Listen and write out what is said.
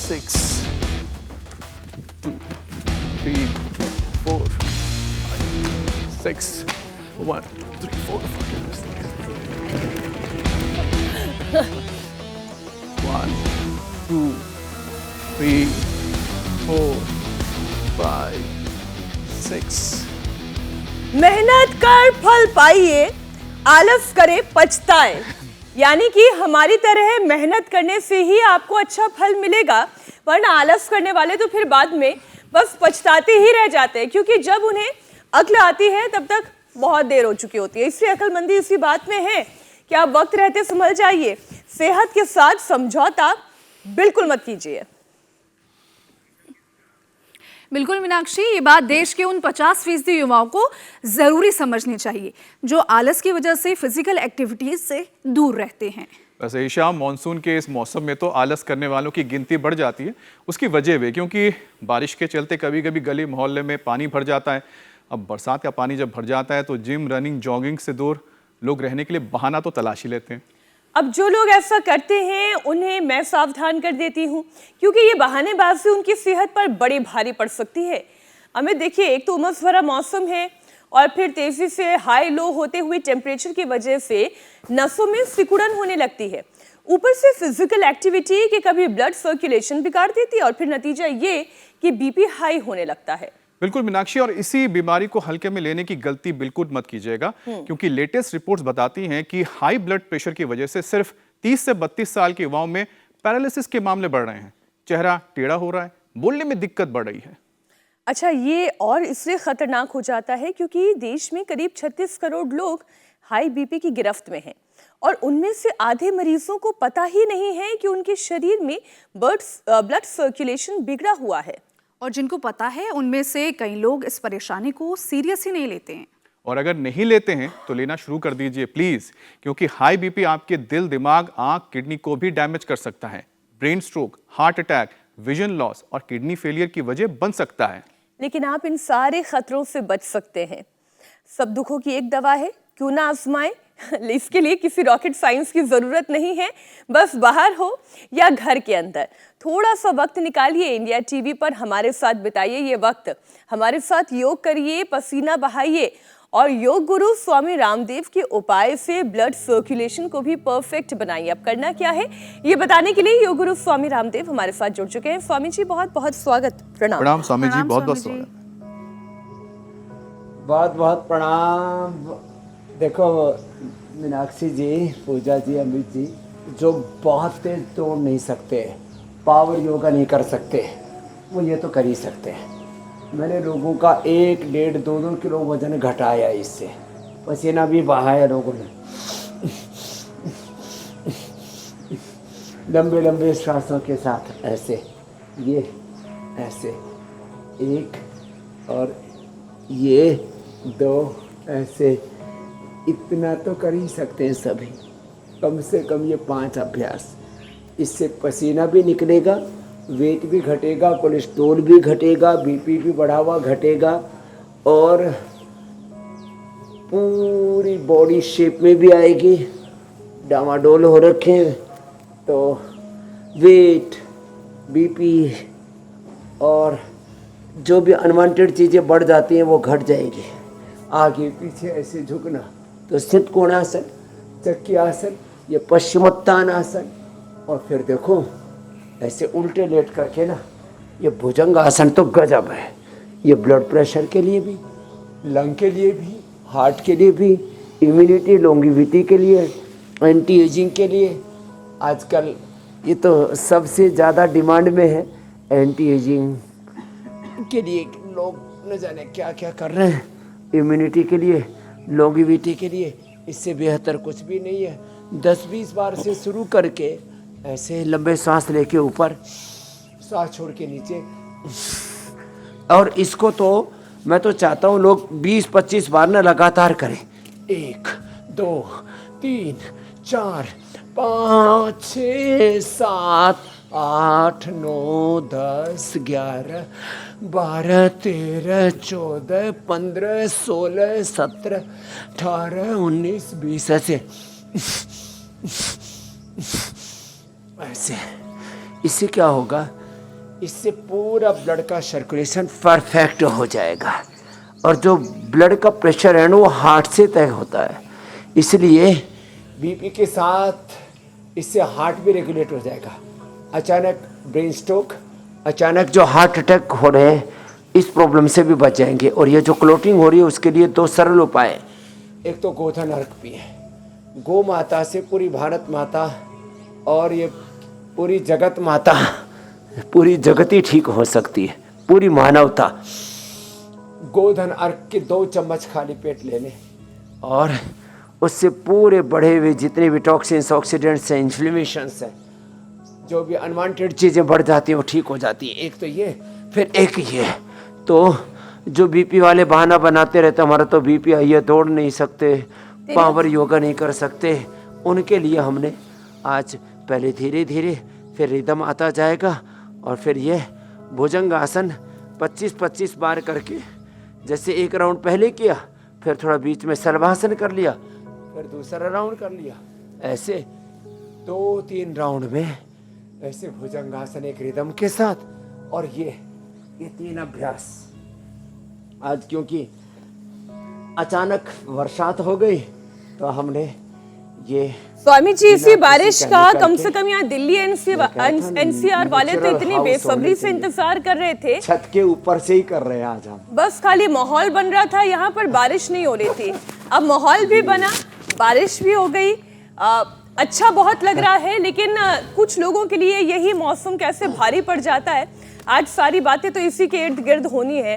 6, 2, 3, 4, 5, 6, 1, 2, 3, 4, 1, 2, 3, 4, 5, 6. मेहनत कर फल पाइए, आलस करे पछताए। यानी कि हमारी तरह मेहनत करने से ही आपको अच्छा फल मिलेगा, वरना आलस करने वाले तो फिर बाद में बस पछताते ही रह जाते हैं, क्योंकि जब उन्हें अक्ल आती है तब तक बहुत देर हो चुकी होती है। इसलिए अक्लमंदी इसी बात में है कि आप वक्त रहते संभल जाइए, सेहत के साथ समझौता बिल्कुल मत कीजिए। बिल्कुल मीनाक्षी, ये बात देश के उन 50% युवाओं को जरूरी समझनी चाहिए जो आलस की वजह से फिजिकल एक्टिविटीज से दूर रहते हैं। वैसे ईशा, मानसून के इस मौसम में तो आलस करने वालों की गिनती बढ़ जाती है। उसकी वजह भी क्योंकि बारिश के चलते कभी कभी गली मोहल्ले में पानी भर जाता है। अब बरसात का पानी जब भर जाता है तो जिम, रनिंग, जॉगिंग से दूर लोग रहने के लिए बहाना तो तलाश ही लेते हैं। अब जो लोग ऐसा करते हैं उन्हें मैं सावधान कर देती हूँ, क्योंकि ये बहानेबाजी उनकी सेहत पर बड़ी भारी पड़ सकती है। हमें देखिए, एक तो उमस भरा मौसम है और फिर तेजी से हाई लो होते हुए टेम्परेचर की वजह से नसों में सिकुड़न होने लगती है। ऊपर से फिजिकल एक्टिविटी के कभी ब्लड सर्कुलेशन बिगाड़ देती है और फिर नतीजा ये कि बीपी हाई होने लगता है। बिल्कुल मीनाक्षी, और इसी बीमारी को हल्के में लेने की गलती बिल्कुल मत कीजिएगा, क्योंकि लेटेस्ट रिपोर्ट्स बताती हैं कि हाई ब्लड प्रेशर की वजह से सिर्फ 30 से 32 साल के युवाओं में पैरालिसिस के मामले बढ़ रहे हैं। चेहरा टेढ़ा हो रहा है, बोलने में दिक्कत बढ़ रही है। अच्छा, ये और इसलिए खतरनाक हो जाता है क्योंकि देश में करीब 36 करोड़ लोग हाई बीपी की गिरफ्त में हैं और उनमें से आधे मरीजों को पता ही नहीं है कि उनके शरीर में ब्लड सर्कुलेशन बिगड़ा हुआ है। और जिनको पता है उनमें से कई लोग इस परेशानी को सीरियस ही नहीं लेते हैं। और अगर नहीं लेते हैं तो लेना शुरू कर दीजिए प्लीज, क्योंकि हाई बीपी आपके दिल, दिमाग, आंख, किडनी को भी डैमेज कर सकता है। Brain stroke, heart attack, vision loss और किडनी फेलियर की वजह बन सकता है। लेकिन आप इन सारे खतरों से बच सकते हैं। सब दुखों की एक दवा है, क्यों ना आजमाएं। इसके लिए किसी रॉकेट साइंस की जरूरत नहीं है, बस बाहर हो या घर के अंदर थोड़ा सा वक्त निकालिए, इंडिया टीवी पर हमारे साथ बिताइए ये वक्त। हमारे साथ योग करिए, पसीना बहाइए और योग गुरु स्वामी रामदेव के उपाय से ब्लड सर्कुलेशन को भी परफेक्ट बनाइए। अब करना क्या है ये बताने के लिए योग गुरु स्वामी रामदेव हमारे साथ जुड़ चुके हैं। स्वामी जी, बहुत बहुत स्वागत। प्रणाम। प्रणाम स्वामी जी, बहुत बहुत स्वागत। बहुत बहुत प्रणाम। देखो मीनाक्षी जी, पूजा जी, अमित जी, जो बहुत तेज दौड़ नहीं सकते, पावर योगा नहीं कर सकते, वो ये तो कर ही सकते हैं। मैंने लोगों का 1, 1.5, 2 किलो वजन घटाया, इससे पसीना भी बहाया लोगों ने। लंबे लंबे सांसों के साथ ऐसे, ये ऐसे 1 और ये 2, ऐसे इतना तो कर ही सकते हैं सभी। कम से कम ये 5 अभ्यास, इससे पसीना भी निकलेगा, वेट भी घटेगा, कोलेस्ट्रॉल भी घटेगा, बीपी भी बढ़ा हुआ घटेगा और पूरी बॉडी शेप में भी आएगी। डामाडोल हो रखे तो वेट, बीपी और जो भी अनवांटेड चीज़ें बढ़ जाती हैं वो घट जाएगी। आगे पीछे ऐसे झुकना तो स्थित कोणासन, चक्की आसन, ये पश्चिमोत्तान आसन, और फिर देखो ऐसे उल्टे लेट करके ना, ये भुजंग आसन तो गजब है। ये ब्लड प्रेशर के लिए भी, लंग के लिए भी, हार्ट के लिए भी, इम्यूनिटी, लॉन्गिविटी के लिए, एंटी एजिंग के लिए। आजकल ये तो सबसे ज़्यादा डिमांड में है, एंटी एजिंग के लिए लोग न जाने क्या क्या कर रहे हैं। इम्यूनिटी के लिए, लॉन्गिविटी के लिए इससे बेहतर कुछ भी नहीं है। 10-20 बार से शुरू करके ऐसे लंबे सांस लेके ऊपर, सांस छोड़ के नीचे, और इसको तो मैं तो चाहता हूँ लोग 20-25 बार ना लगातार करें। 1, 2, 3, 4, 5, 6, 7, 8, 9, 10, 11, 12, 13, 14, 15, 16, 17, 18, 19, 20 ऐसे। इससे क्या होगा, इससे पूरा ब्लड का सर्कुलेशन परफेक्ट हो जाएगा। और जो ब्लड का प्रेशर है ना वो हार्ट से तय होता है, इसलिए बीपी के साथ इससे हार्ट भी रेगुलेट हो जाएगा। अचानक ब्रेन स्ट्रोक, अचानक जो हार्ट अटैक हो रहे हैं, इस प्रॉब्लम से भी बच जाएंगे। और ये जो क्लोटिंग हो रही है उसके लिए 2 सरल उपाय हैं। एक तो गोधन अर्घ पिए, गौ माता से पूरी भारत माता और ये पूरी जगत माता, पूरी जगत ही ठीक हो सकती है, पूरी मानवता। गोधन अर्घ के 2 चम्मच खाली पेट ले लें और उससे पूरे बढ़े हुए जितने भी टॉक्सिन्स, ऑक्सीडेंट्स हैं, इन्फ्लेमेशंस हैं, जो भी अनवांटेड चीज़ें बढ़ जाती हैं वो ठीक हो जाती हैं। एक तो ये, फिर एक ये। तो जो बीपी वाले बहाना बनाते रहते, हमारा तो बीपी है, ये दौड़ नहीं सकते, पावर योगा नहीं कर सकते, उनके लिए हमने आज पहले धीरे धीरे, फिर रिदम आता जाएगा और फिर ये भुजंग आसन 25-25 बार करके, जैसे एक राउंड पहले किया, फिर थोड़ा बीच में शलभासन कर लिया, फिर दूसरा राउंड कर लिया, ऐसे 2-3 राउंड में ऐसे भुजंगासन एक रिदम के साथ। और ये 3 अभ्यास आज, क्योंकि अचानक बरसात हो गई तो हमने ये स्वामी जी इसी बिना बारिश किसी का chemical कम के से कम यहाँ दिल्ली एनसीआर वाले तो natural इतनी house बेसब्री होने से के इंतजार कर रहे थे। छत के ऊपर से ही कर रहे हैं आज हम। बस खाली माहौल बन रहा था, यहाँ पर बारिश नहीं हो रही थी। अब माहौल भी बना, बारिश भी हो गई। अच्छा बहुत लग रहा है, लेकिन कुछ लोगों के लिए यही मौसम कैसे भारी पड़ जाता है। आज सारी बातें तो इसी के इर्द गिर्द होनी है।